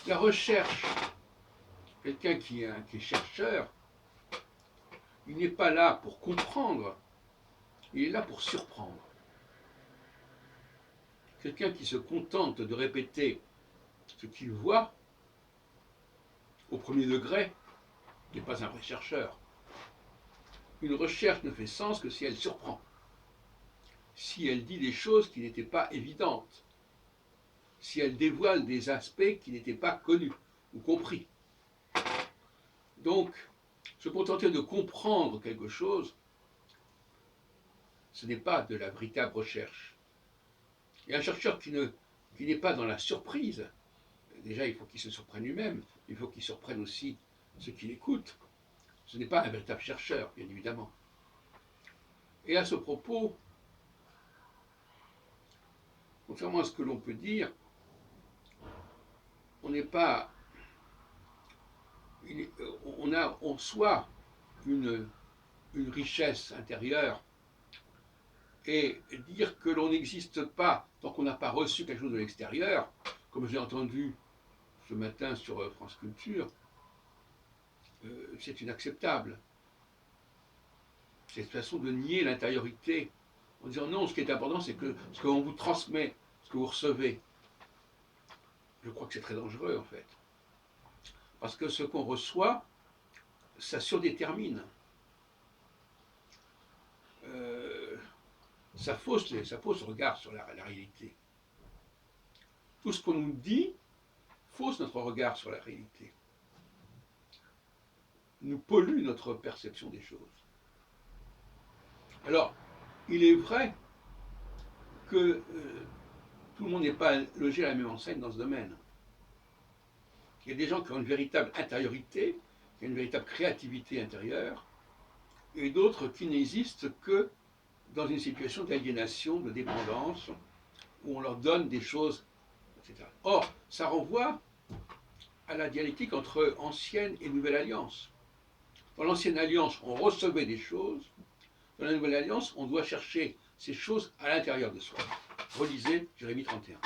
La recherche, quelqu'un qui est chercheur, il n'est pas là pour comprendre, il est là pour surprendre. Quelqu'un qui se contente de répéter ce qu'il voit, au premier degré, n'est pas un vrai chercheur. Une recherche ne fait sens que si elle surprend, si elle dit des choses qui n'étaient pas évidentes, si elle dévoile des aspects qui n'étaient pas connus ou compris. Donc, se contenter de comprendre quelque chose, ce n'est pas de la véritable recherche. Et un chercheur qui n'est pas dans la surprise, déjà il faut qu'il se surprenne lui-même, il faut qu'il surprenne aussi ceux qui l'écoutent. Ce n'est pas un véritable chercheur, bien évidemment. Et à ce propos, contrairement à ce que l'on peut dire, on n'est pas. On a en soi une richesse intérieure, et dire que l'on n'existe pas tant qu'on n'a pas reçu quelque chose de l'extérieur, comme j'ai entendu ce matin sur France Culture, c'est inacceptable. C'est une façon de nier l'intériorité, en disant non, ce qui est important, c'est que ce qu'on vous transmet, ce que vous recevez. Je crois que c'est très dangereux, en fait. Parce que ce qu'on reçoit, ça surdétermine. Ça fausse le regard sur la réalité. Tout ce qu'on nous dit fausse notre regard sur la réalité. Nous pollue notre perception des choses. Alors, il est vrai que tout le monde n'est pas logé à la même enseigne dans ce domaine. Il y a des gens qui ont une véritable intériorité, qui ont une véritable créativité intérieure, et d'autres qui n'existent que dans une situation d'aliénation, de dépendance, où on leur donne des choses, etc. Or, ça renvoie à la dialectique entre ancienne et nouvelle alliance. Dans l'ancienne alliance, on recevait des choses. Dans la nouvelle alliance, on doit chercher ces choses à l'intérieur de soi. Relisez Jérémie 31.